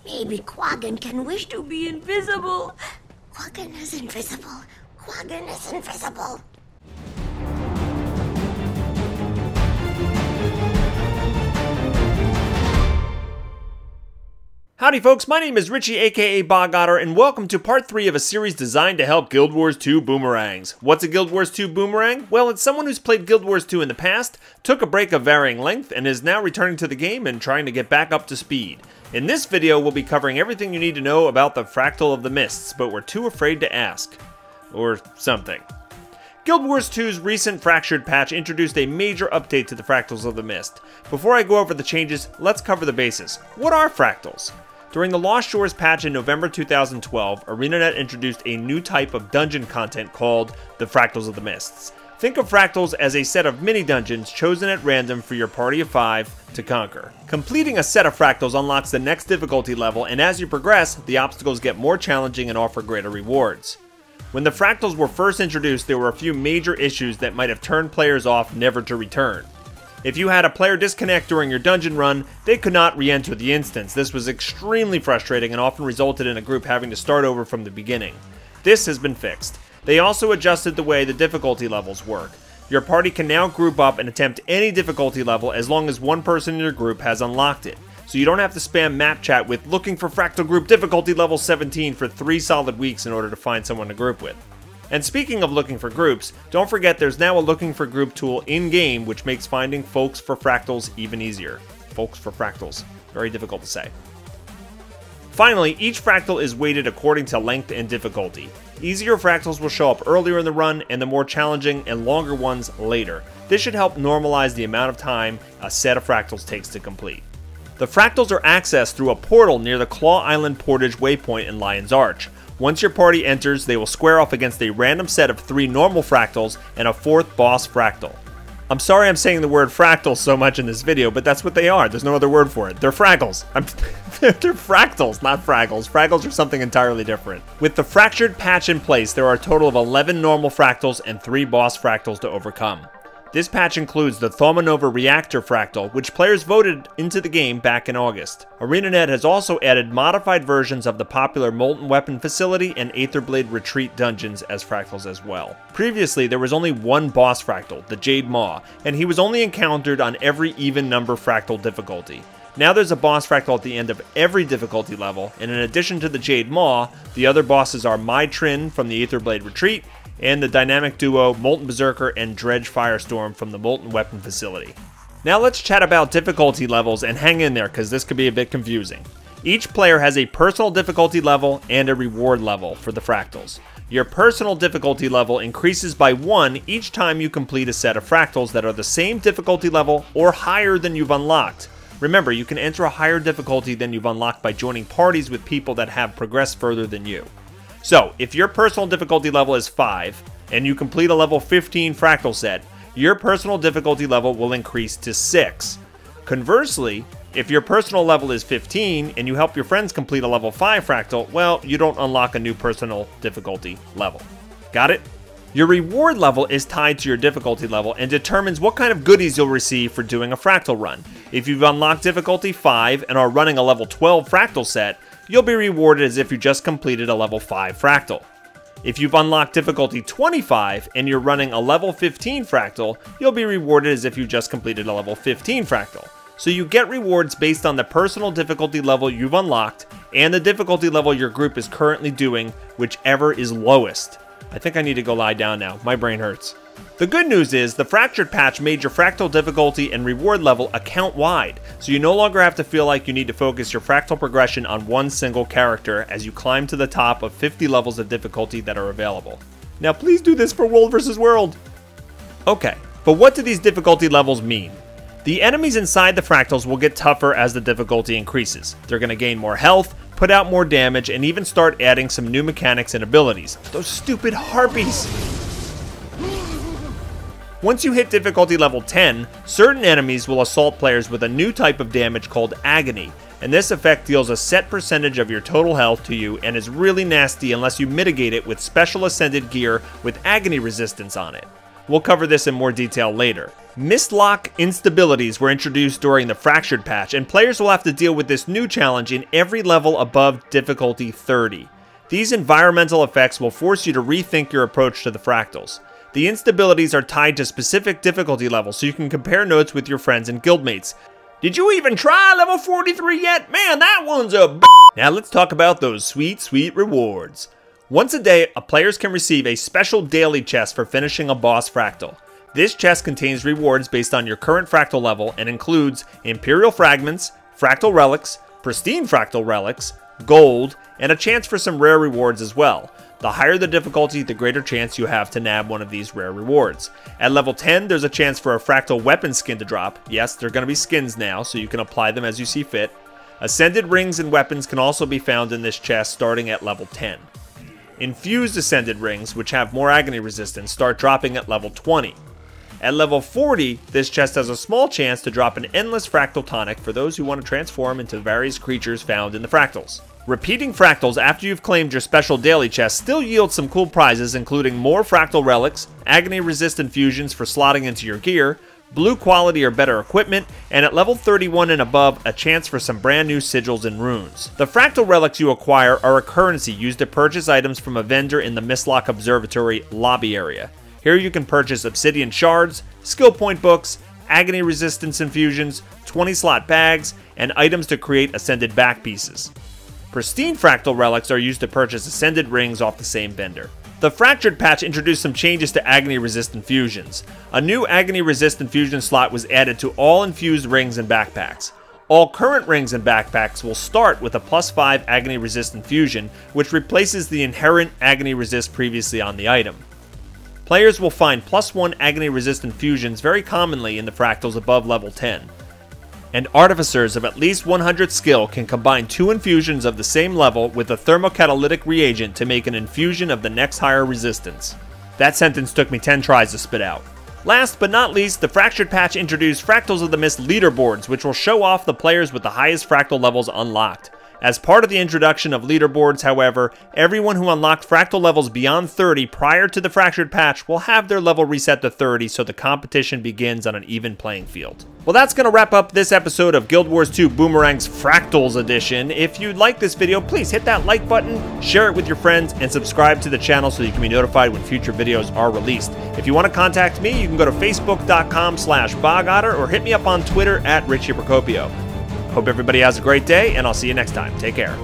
Maybe Quaggan can wish to be invisible. Quaggan is invisible. Quaggan is invisible. Howdy folks, my name is Richie aka Bog Otter, and welcome to part 3 of a series designed to help Guild Wars 2 Boomerangs. What's a Guild Wars 2 Boomerang? Well, it's someone who's played Guild Wars 2 in the past, took a break of varying length, and is now returning to the game and trying to get back up to speed. In this video, we'll be covering everything you need to know about the Fractal of the Mists, but we're too afraid to ask. Or something. Guild Wars 2's recent Fractured patch introduced a major update to the Fractals of the Mist. Before I go over the changes, let's cover the basis. What are Fractals? During the Lost Shores patch in November 2012, ArenaNet introduced a new type of dungeon content called the Fractals of the Mists. Think of Fractals as a set of mini-dungeons chosen at random for your party of 5 to conquer. Completing a set of Fractals unlocks the next difficulty level, and as you progress, the obstacles get more challenging and offer greater rewards. When the Fractals were first introduced, there were a few major issues that might have turned players off never to return. If you had a player disconnect during your dungeon run, they could not re-enter the instance. This was extremely frustrating and often resulted in a group having to start over from the beginning. This has been fixed. They also adjusted the way the difficulty levels work. Your party can now group up and attempt any difficulty level as long as one person in your group has unlocked it. So you don't have to spam map chat with looking for Fractal Group difficulty level 17 for 3 solid weeks in order to find someone to group with. And speaking of looking for groups, don't forget there's now a looking for group tool in-game which makes finding folks for Fractals even easier. Folks for Fractals. Very difficult to say. Finally, each Fractal is weighted according to length and difficulty. Easier Fractals will show up earlier in the run and the more challenging and longer ones later. This should help normalize the amount of time a set of Fractals takes to complete. The Fractals are accessed through a portal near the Claw Island Portage waypoint in Lion's Arch. Once your party enters, they will square off against a random set of 3 normal Fractals and a 4th boss Fractal. I'm sorry I'm saying the word Fractal so much in this video, but that's what they are. There's no other word for it. They're Fraggles. They're Fractals, not Fraggles. Fraggles are something entirely different. With the Fractured patch in place, there are a total of 11 normal Fractals and 3 boss Fractals to overcome. This patch includes the Thaumanova Reactor Fractal, which players voted into the game back in August. ArenaNet has also added modified versions of the popular Molten Weapon Facility and Aetherblade Retreat dungeons as Fractals as well. Previously, there was only one boss Fractal, the Jade Maw, and he was only encountered on every even number Fractal difficulty. Now there's a boss Fractal at the end of every difficulty level, and in addition to the Jade Maw, the other bosses are Mytrin from the Aetherblade Retreat, and the dynamic duo Molten Berserker and Dredge Firestorm from the Molten Weapon Facility. Now let's chat about difficulty levels, and hang in there because this could be a bit confusing. Each player has a personal difficulty level and a reward level for the Fractals. Your personal difficulty level increases by 1 each time you complete a set of Fractals that are the same difficulty level or higher than you've unlocked. Remember, you can enter a higher difficulty than you've unlocked by joining parties with people that have progressed further than you. So, if your personal difficulty level is 5, and you complete a level 15 Fractal set, your personal difficulty level will increase to 6. Conversely, if your personal level is 15, and you help your friends complete a level 5 Fractal, well, you don't unlock a new personal difficulty level. Got it? Your reward level is tied to your difficulty level and determines what kind of goodies you'll receive for doing a Fractal run. If you've unlocked difficulty 5 and are running a level 12 Fractal set, you'll be rewarded as if you just completed a level 5 Fractal. If you've unlocked difficulty 25 and you're running a level 15 Fractal, you'll be rewarded as if you just completed a level 15 Fractal. So you get rewards based on the personal difficulty level you've unlocked and the difficulty level your group is currently doing, whichever is lowest. I think I need to go lie down now. My brain hurts. The good news is the Fractured patch made your Fractal difficulty and reward level account-wide, so you no longer have to feel like you need to focus your Fractal progression on one single character as you climb to the top of 50 levels of difficulty that are available. Now please do this for World vs. World! Okay, but what do these difficulty levels mean? The enemies inside the Fractals will get tougher as the difficulty increases. They're going to gain more health, put out more damage, and even start adding some new mechanics and abilities. Those stupid harpies! Once you hit difficulty level 10, certain enemies will assault players with a new type of damage called Agony, and this effect deals a set percentage of your total health to you and is really nasty unless you mitigate it with special ascended gear with agony resistance on it. We'll cover this in more detail later. Mistlock instabilities were introduced during the Fractured patch, and players will have to deal with this new challenge in every level above difficulty 30. These environmental effects will force you to rethink your approach to the Fractals. The instabilities are tied to specific difficulty levels, so you can compare notes with your friends and guildmates. Did you even try level 43 yet? Man, that one's a b****. Now let's talk about those sweet, sweet rewards. Once a day, players can receive a special daily chest for finishing a boss Fractal. This chest contains rewards based on your current Fractal level and includes Imperial Fragments, Fractal Relics, Pristine Fractal Relics, Gold, and a chance for some rare rewards as well. The higher the difficulty, the greater chance you have to nab one of these rare rewards. At level 10, there's a chance for a Fractal Weapon skin to drop. Yes, they're going to be skins now, so you can apply them as you see fit. Ascended rings and weapons can also be found in this chest starting at level 10. Infused Ascended rings, which have more agony resistance, start dropping at level 20. At level 40, this chest has a small chance to drop an endless Fractal Tonic for those who want to transform into various creatures found in the Fractals. Repeating Fractals after you've claimed your special daily chest still yields some cool prizes, including more Fractal Relics, agony resist infusions for slotting into your gear, blue quality or better equipment, and at level 31 and above, a chance for some brand new sigils and runes. The Fractal Relics you acquire are a currency used to purchase items from a vendor in the Mistlock Observatory lobby area. Here you can purchase obsidian shards, skill point books, agony resistance infusions, 20 slot bags, and items to create ascended back pieces. Pristine Fractal Relics are used to purchase Ascended rings off the same vendor. The Fractured patch introduced some changes to Agony Resist infusions. A new Agony Resist infusion slot was added to all infused rings and backpacks. All current rings and backpacks will start with a +5 Agony Resist infusion, which replaces the inherent Agony Resist previously on the item. Players will find +1 Agony Resist infusions very commonly in the Fractals above level 10. And artificers of at least 100 skill can combine 2 infusions of the same level with a thermocatalytic reagent to make an infusion of the next higher resistance. That sentence took me 10 tries to spit out. Last but not least, the Fractured patch introduced Fractals of the Mist leaderboards, which will show off the players with the highest Fractal levels unlocked. As part of the introduction of leaderboards, however, everyone who unlocked Fractal levels beyond 30 prior to the Fractured patch will have their level reset to 30, so the competition begins on an even playing field. Well, that's going to wrap up this episode of Guild Wars 2 Boomerang's Fractals edition. If you like this video, please hit that like button, share it with your friends, and subscribe to the channel so you can be notified when future videos are released. If you want to contact me, you can go to facebook.com/bogotter or hit me up on Twitter @RichieProcopio. Hope everybody has a great day, and I'll see you next time. Take care.